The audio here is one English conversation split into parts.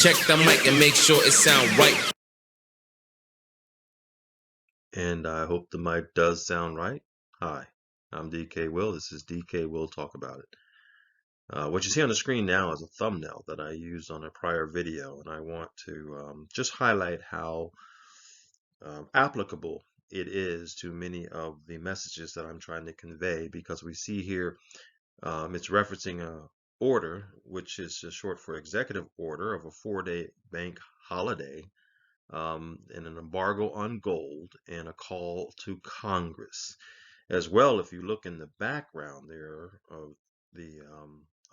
Check the mic and make sure it sound right. And I hope the mic does sound right. Hi, I'm DK Will. This is DK Will Talk About It. What you see on the screen now is a thumbnail that I used on a prior video, and I want to just highlight how applicable it is to many of the messages that I'm trying to convey, because we see here it's referencing a order, which is just short for executive order of a 4-day bank holiday, and an embargo on gold, and a call to Congress. As well, if you look in the background there of the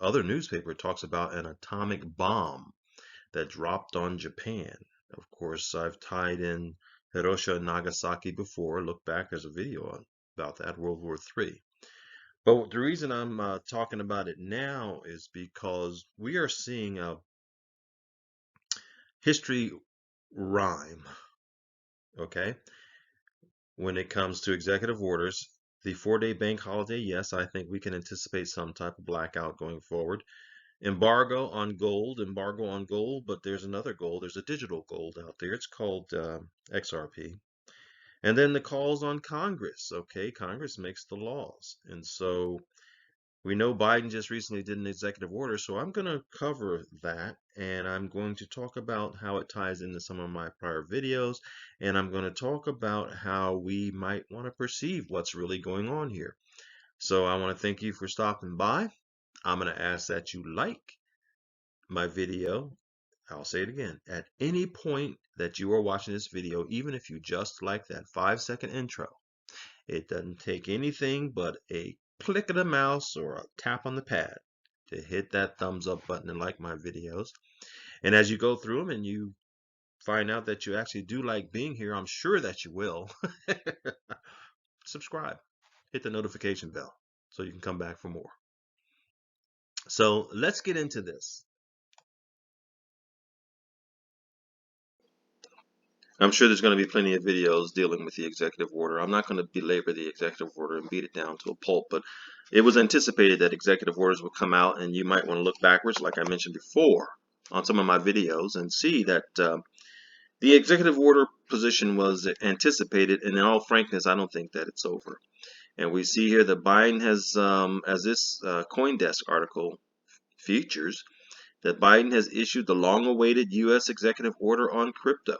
other newspaper, it talks about an atomic bomb that dropped on Japan. Of course, I've tied in Hiroshima and Nagasaki before. Look back, there's a video about that, World War III. But the reason I'm talking about it now is because we are seeing a history rhyme, okay? When it comes to executive orders, the 4-day bank holiday, yes, I think we can anticipate some type of blackout going forward. Embargo on gold, but there's another gold. There's a digital gold out there. It's called XRP. And then the calls on Congress. Okay, Congress makes the laws. And so we know Biden just recently did an executive order, so I'm going to cover that, and I'm going to talk about how it ties into some of my prior videos, and I'm going to talk about how we might want to perceive what's really going on here. So I want to thank you for stopping by. I'm going to ask that you like my video. I'll say it again. At any point that you are watching this video, even if you just like that 5-second intro, it doesn't take anything but a click of the mouse or a tap on the pad to hit that thumbs up button and like my videos. And as you go through them and you find out that you actually do like being here, I'm sure that you will, subscribe, hit the notification bell so you can come back for more. So let's get into this. I'm sure there's going to be plenty of videos dealing with the executive order. I'm not going to belabor the executive order and beat it down to a pulp, but it was anticipated that executive orders would come out, and you might want to look backwards, like I mentioned before, on some of my videos and see that the executive order position was anticipated, and in all frankness, I don't think that it's over. And we see here that Biden has, as this CoinDesk article features, that Biden has issued the long-awaited U.S. executive order on crypto.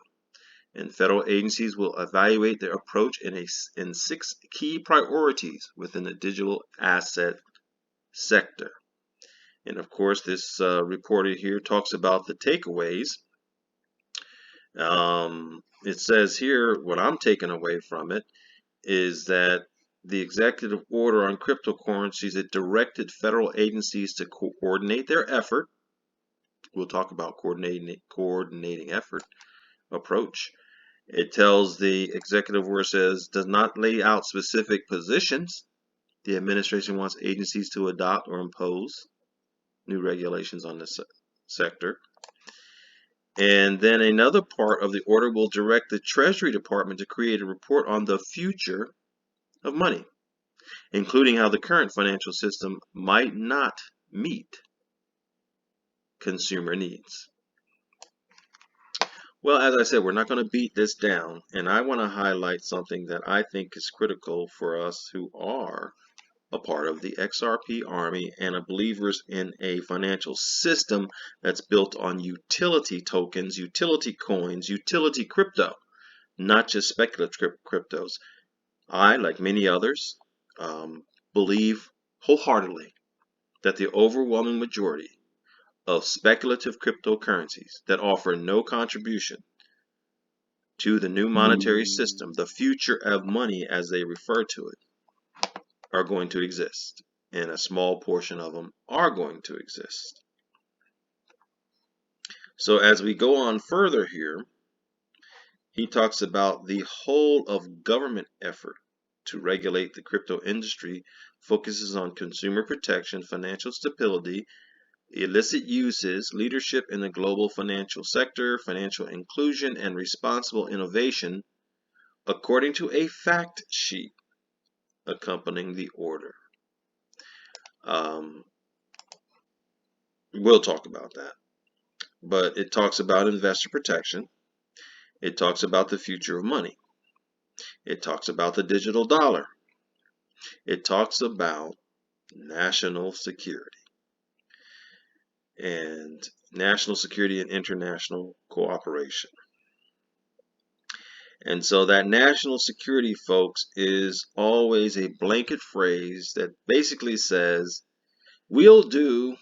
And federal agencies will evaluate their approach in 6 key priorities within the digital asset sector. And of course, this reporter here talks about the takeaways. It says here, what I'm taking away from it is that the executive order on cryptocurrencies, it directed federal agencies to coordinate their effort. We'll talk about coordinating effort approach. It tells the executive order says does not lay out specific positions. The administration wants agencies to adopt or impose new regulations on this sector. And then another part of the order will direct the Treasury Department to create a report on the future of money, including how the current financial system might not meet consumer needs. Well, as I said, we're not going to beat this down, and I want to highlight something that I think is critical for us who are a part of the XRP army and are believers in a financial system that's built on utility tokens, utility coins, utility crypto, not just speculative cryptos. I, like many others, believe wholeheartedly that the overwhelming majority of speculative cryptocurrencies that offer no contribution to the new monetary system, the future of money as they refer to it, are going to exist, and a small portion of them are going to exist. So as we go on further here, he talks about the whole of government effort to regulate the crypto industry focuses on consumer protection, financial stability, illicit uses, leadership in the global financial sector, financial inclusion, and responsible innovation, according to a fact sheet accompanying the order. We'll talk about that. but it talks about investor protection. It talks about the future of money. It talks about the digital dollar. It talks about national security and international cooperation. And so that national security, folks, is always a blanket phrase that basically says, we'll do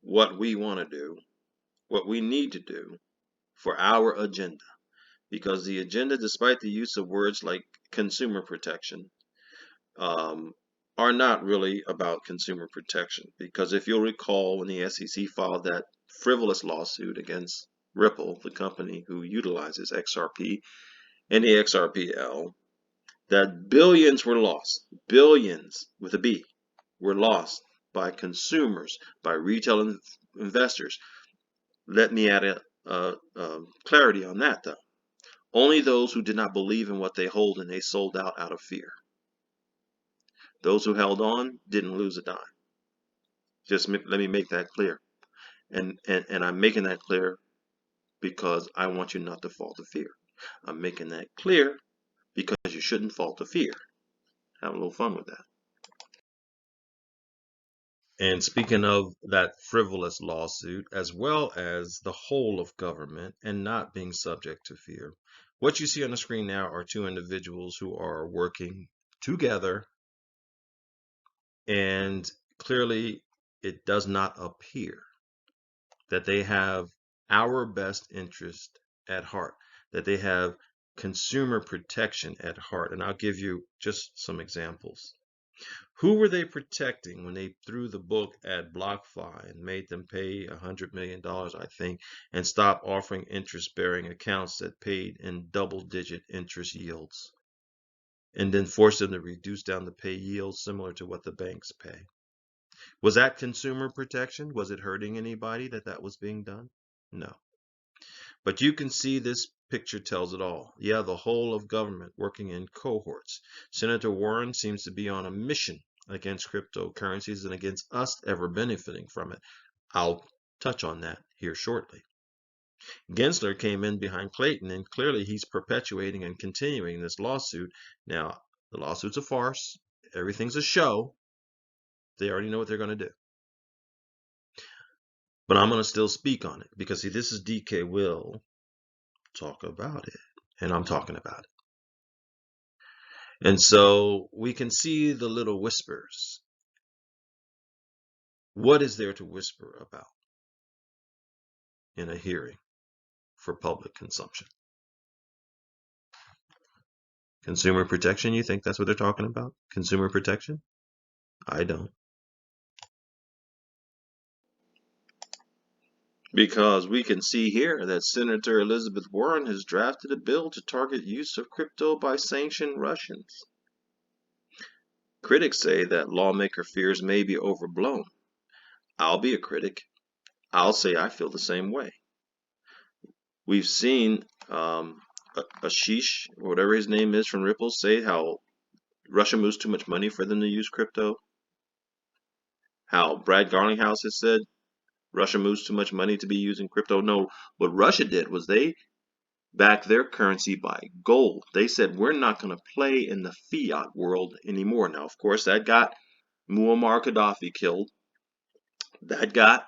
what we want to do, what we need to do for our agenda. Because the agenda, despite the use of words like consumer protection, um, are not really about consumer protection. Because if you'll recall, when the SEC filed that frivolous lawsuit against Ripple, the company who utilizes XRP and the XRPL, that billions were lost, billions with a B, were lost by consumers, by retail investors. Let me add a clarity on that, though. Only those who did not believe in what they hold and they sold out of fear. Those who held on didn't lose a dime. Just let me make that clear. And I'm making that clear because I want you not to fall to fear. I'm making that clear because you shouldn't fall to fear. Have a little fun with that. And speaking of that frivolous lawsuit, as well as the whole of government and not being subject to fear, what you see on the screen now are two individuals who are working together, and clearly it does not appear that they have our best interest at heart, that they have consumer protection at heart. And I'll give you just some examples. Who were they protecting when they threw the book at BlockFi and made them pay $100 million, I think, and stopped offering interest-bearing accounts that paid in double-digit interest yields, and then forced them to reduce down the pay yields similar to what the banks pay? Was that consumer protection? Was it hurting anybody that was being done? No. But you can see this picture tells it all. Yeah, the whole of government working in cohorts. Senator Warren seems to be on a mission against cryptocurrencies and against us ever benefiting from it. I'll touch on that here shortly. Gensler came in behind Clayton, and clearly he's perpetuating and continuing this lawsuit. Now, the lawsuit's a farce. Everything's a show. They already know what they're going to do. But I'm going to still speak on it because, see, this is DK Will talk about it, and I'm talking about it. And so we can see the little whispers. What is there to whisper about in a hearing for public consumption? Consumer protection, you think that's what they're talking about? Consumer protection? I don't. Because we can see here that Senator Elizabeth Warren has drafted a bill to target use of crypto by sanctioned Russians. Critics say that lawmaker fears may be overblown. I'll be a critic. I'll say I feel the same way. We've seen Ashish, or whatever his name is from Ripple, say how Russia moves too much money for them to use crypto. How Brad Garlinghouse has said Russia moves too much money to be using crypto. No, what Russia did was they backed their currency by gold. They said, we're not going to play in the fiat world anymore. Now, of course, that got Muammar Gaddafi killed. That got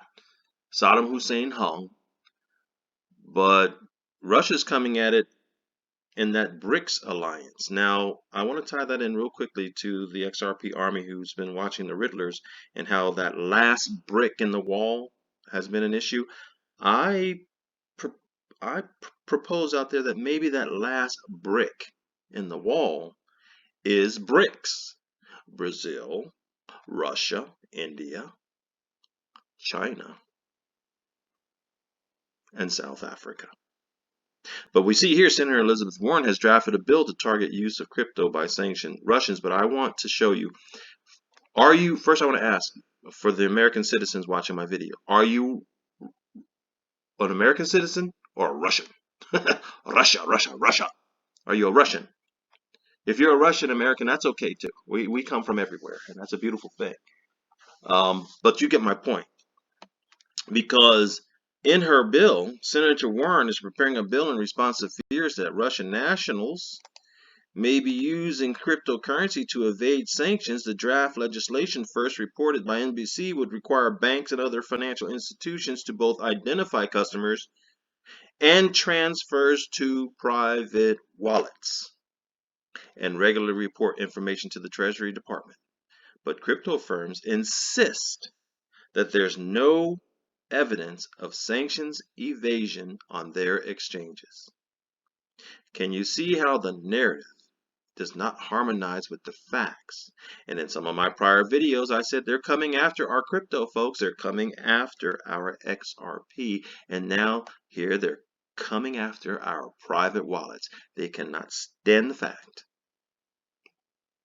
Saddam Hussein hung. But Russia's coming at it in that BRICS alliance. Now, I want to tie that in real quickly to the XRP army who's been watching the Riddlers and how that last brick in the wall has been an issue. I propose out there that maybe that last brick in the wall is BRICS. Brazil, Russia, India, China, and South Africa. But we see here Senator Elizabeth Warren has drafted a bill to target use of crypto by sanctioned Russians. But I want to show you, first I want to ask, for the American citizens watching my video, are you an American citizen or a Russian? Russia, Russia, Russia. Are you a Russian? If you're a Russian American, that's okay too. We come from everywhere, and that's a beautiful thing. But you get my point. Because In her bill, Senator Warren is preparing a bill in response to fears that Russian nationals may be using cryptocurrency to evade sanctions. The draft legislation, first reported by NBC, would require banks and other financial institutions to both identify customers and transfers to private wallets and regularly report information to the Treasury Department. But crypto firms insist that there's no evidence of sanctions evasion on their exchanges. Can you see how the narrative does not harmonize with the facts? And in some of my prior videos, I said they're coming after our crypto, folks. They're coming after our XRP. And now here they're coming after our private wallets. They cannot stand the fact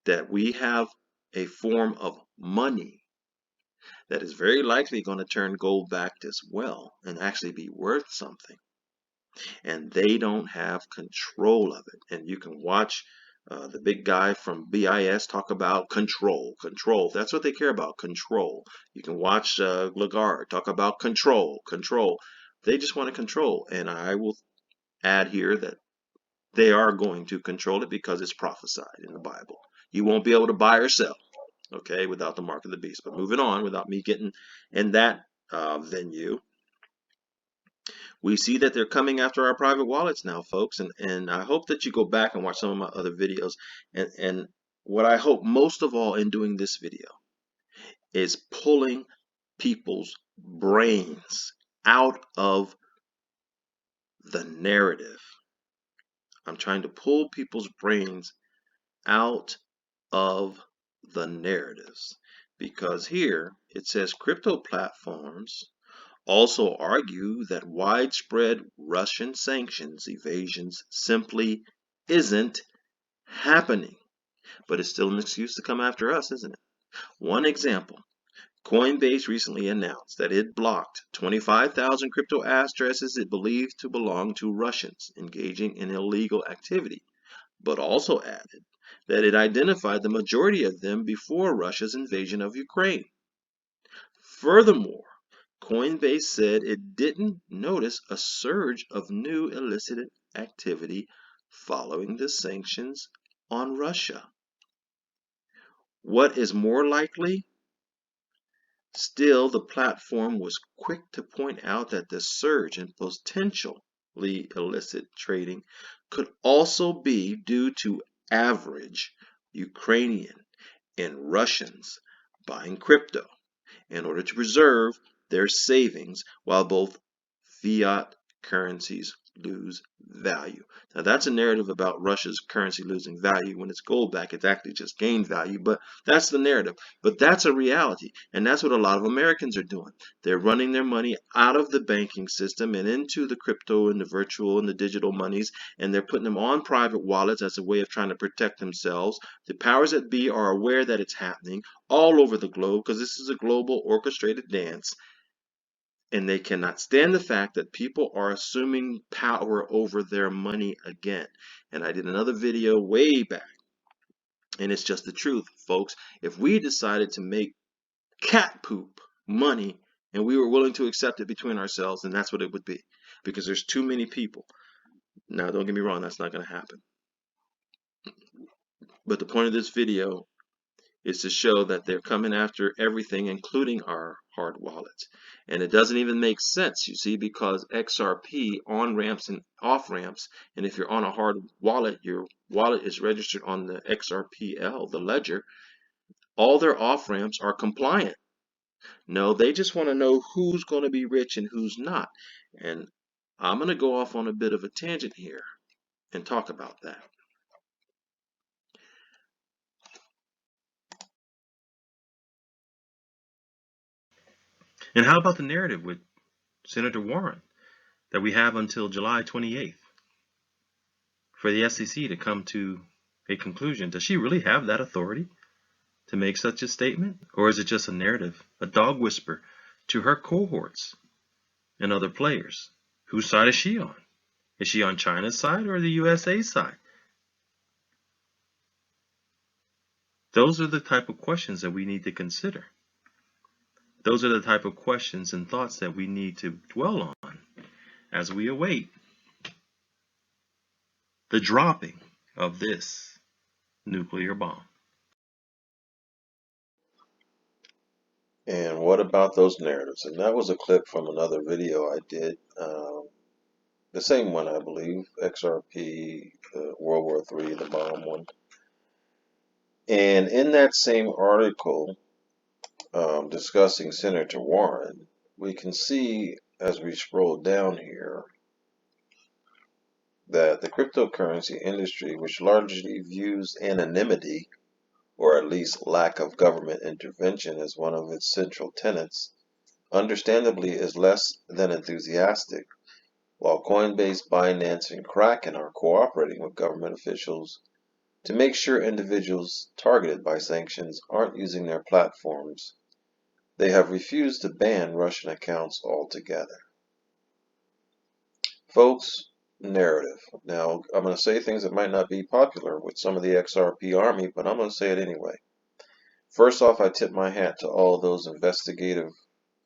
that we have a form of money that is very likely going to turn gold backed as well and actually be worth something. And they don't have control of it. And you can watch the big guy from BIS talk about control. That's what they care about, control. You can watch Lagarde talk about control. They just want to control. And I will add here that they are going to control it because it's prophesied in the Bible. You won't be able to buy or sell, okay, without the mark of the beast. But moving on, without me getting in that venue, we see that they're coming after our private wallets now, folks. And I hope that you go back and watch some of my other videos. And what I hope most of all in doing this video is pulling people's brains out of the narrative. I'm trying to pull people's brains out of the narratives, because here it says crypto platforms also argue that widespread Russian sanctions evasions simply isn't happening. But it's still an excuse to come after us, isn't it? One example, Coinbase recently announced that it blocked 25,000 crypto addresses it believed to belong to Russians engaging in illegal activity, but also added that it identified the majority of them before Russia's invasion of Ukraine. Furthermore, Coinbase said it didn't notice a surge of new illicit activity following the sanctions on Russia. What is more likely? Still, the platform was quick to point out that the surge in potentially illicit trading could also be due to average Ukrainian and Russians buying crypto in order to preserve their savings while both fiat currencies lose value. Now that's a narrative about Russia's currency losing value. When it's gold back, it's actually just gained value, but that's the narrative. But that's a reality, and that's what a lot of Americans are doing. They're running their money out of the banking system and into the crypto and the virtual and the digital monies, and they're putting them on private wallets as a way of trying to protect themselves. The powers that be are aware that it's happening all over the globe because this is a global orchestrated dance. And they cannot stand the fact that people are assuming power over their money again. And I did another video way back, and it's just the truth, folks. If we decided to make cat poop money and we were willing to accept it between ourselves, then that's what it would be, because there's too many people. Now, don't get me wrong, that's not going to happen. But the point of this video is to show that they're coming after everything, including our hard wallets. And it doesn't even make sense, you see, because XRP on-ramps and off-ramps, and if you're on a hard wallet, your wallet is registered on the XRPL, the ledger, all their off-ramps are compliant. No, they just want to know who's going to be rich and who's not. And I'm going to go off on a bit of a tangent here and talk about that. And how about the narrative with Senator Warren that we have until July 28th for the SEC to come to a conclusion? Does she really have that authority to make such a statement? Or is it just a narrative, a dog whisper to her cohorts and other players? Whose side is she on? Is she on China's side or the USA side? Those are the type of questions that we need to consider. Those are the type of questions and thoughts that we need to dwell on as we await the dropping of this nuclear bomb. And what about those narratives? And that was a clip from another video I did. The same one, I believe, XRP, World War III, the bomb one. And in that same article discussing Senator Warren, we can see as we scroll down here that the cryptocurrency industry, which largely views anonymity, or at least lack of government intervention, as one of its central tenets, understandably is less than enthusiastic. While Coinbase, Binance, and Kraken are cooperating with government officials to make sure individuals targeted by sanctions aren't using their platforms, they have refused to ban Russian accounts altogether. Folks, narrative. Now, I'm going to say things that might not be popular with some of the XRP army, but I'm going to say it anyway. First off, I tip my hat to all those investigative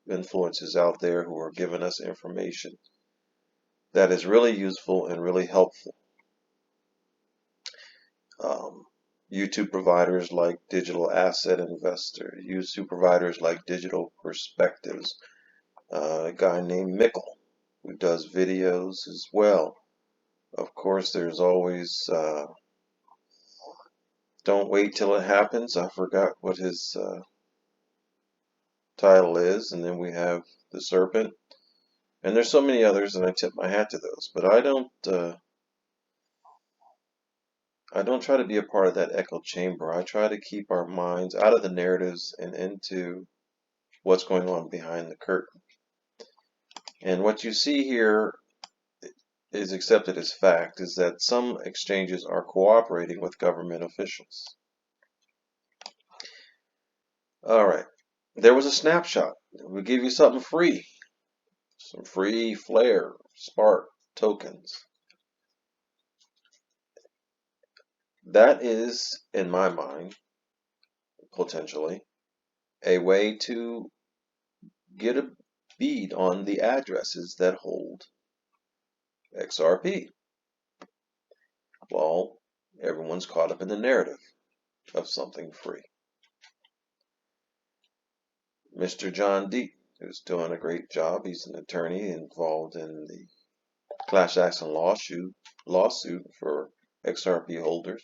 influences out there who are giving us information that is really useful and really helpful. YouTube providers like Digital Asset Investor, YouTube providers like Digital Perspectives, a guy named Mickle who does videos as well. Of course, there's always Don't Wait Till It Happens. I forgot what his title is. And then we have The Serpent. And there's so many others, and I tip my hat to those. But I don't try to be a part of that echo chamber. I try to keep our minds out of the narratives and into what's going on behind the curtain. And what you see here is accepted as fact, is that some exchanges are cooperating with government officials. All right. There was a snapshot. We give you something free. Some free Flare, Spark tokens. That is, in my mind, potentially, a way to get a bead on the addresses that hold XRP. Well, everyone's caught up in the narrative of something free. Mr. John Deep is doing a great job. He's an attorney involved in the class action lawsuit for XRP holders.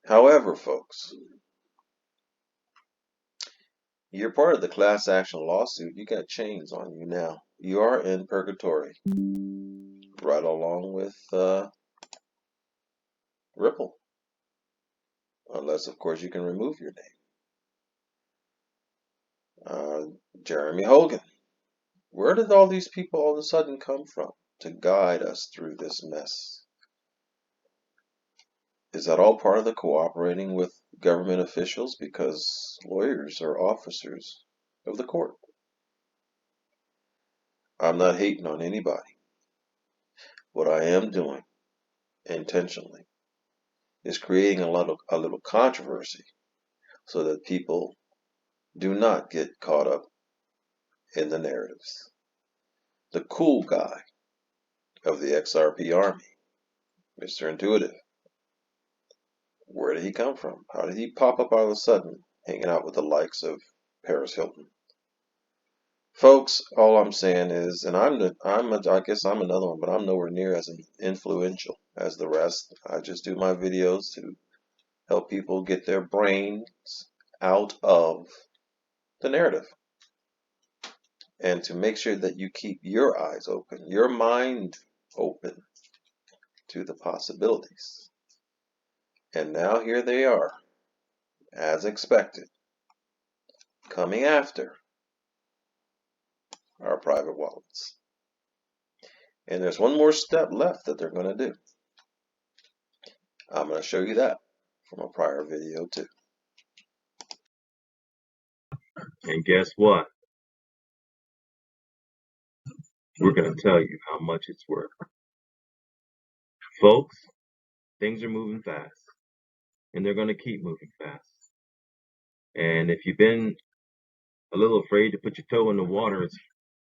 However, folks, you're part of the class action lawsuit. You got chains on you now. You are in purgatory, right along with Ripple, unless, of course, you can remove your name. Jeremy Hogan. Where did all these people all of a sudden come from to guide us through this mess? Is that all part of the cooperating with government officials? Because lawyers are officers of the court. I'm not hating on anybody. What I am doing intentionally is creating a little controversy so that people do not get caught up in the narratives. The cool guy of the XRP army, Mr. Intuitive. Where did he come from? How did he pop up all of a sudden, hanging out with the likes of Paris Hilton? Folks, all I'm saying is, and I guess I'm another one, but I'm nowhere near as influential as the rest. I just do my videos to help people get their brains out of the narrative, and to make sure that you keep your eyes open, your mind open to the possibilities. And now here they are, as expected, coming after our private wallets. And there's one more step left that they're going to do. I'm going to show you that from a prior video too. And guess what? We're going to tell you how much it's worth. Folks, things are moving fast, and they're going to keep moving fast. And if you've been a little afraid to put your toe in the water, it's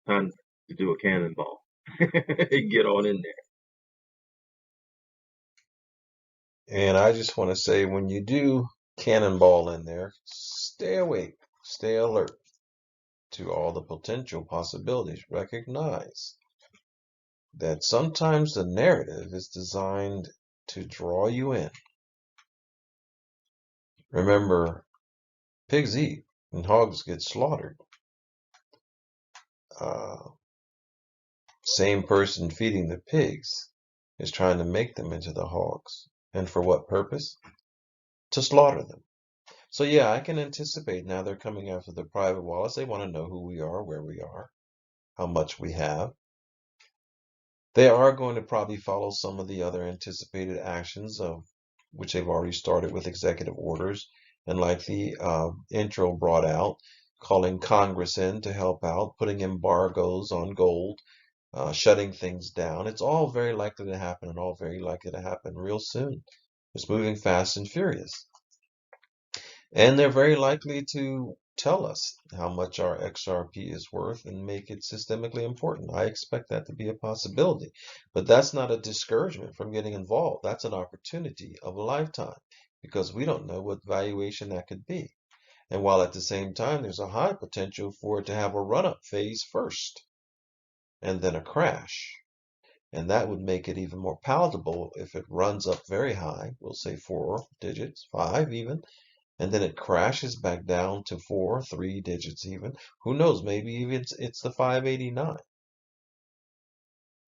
time to do a cannonball. Get on in there. And I just want to say, when you do Cannonball in there, stay awake, stay alert to all the potential possibilities. Recognize that sometimes the narrative is designed to draw you in. Remember, pigs eat and hogs get slaughtered. Same person feeding the pigs is trying to make them into the hogs. And for what purpose? To slaughter them. So yeah, I can anticipate now they're coming after the private wallets. They want to know who we are, where we are, how much we have. They are going to probably follow some of the other anticipated actions of which they've already started with executive orders, and like the intro brought out, calling Congress in to help out, putting embargoes on gold, shutting things down. It's all very likely to happen, and all very likely to happen real soon. It's moving fast and furious. And they're very likely to tell us how much our XRP is worth and make it systemically important. I expect that to be a possibility. But that's not a discouragement from getting involved. That's an opportunity of a lifetime, because we don't know what valuation that could be. And while at the same time, there's a high potential for it to have a run-up phase first and then a crash. And that would make it even more palatable if it runs up very high, we'll say 4 digits, 5 even, and then it crashes back down to 4, 3 digits even. Who knows, maybe even it's the 589.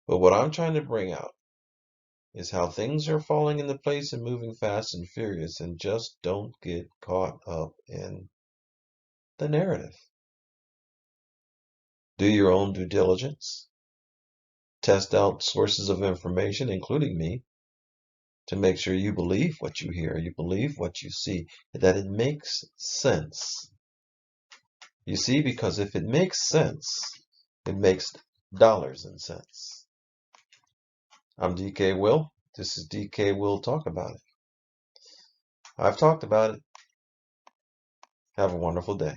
But what I'm trying to bring out is how things are falling into place and moving fast and furious, and just don't get caught up in the narrative. Do your own due diligence. Test out sources of information, including me, to make sure you believe what you hear, you believe what you see, that it makes sense. You see, because if it makes sense, it makes dollars and cents. I'm DK Will. This is DK Will Talk About It. I've talked about it. Have a wonderful day.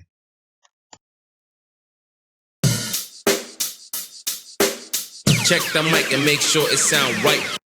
Check the mic and make sure it sound right.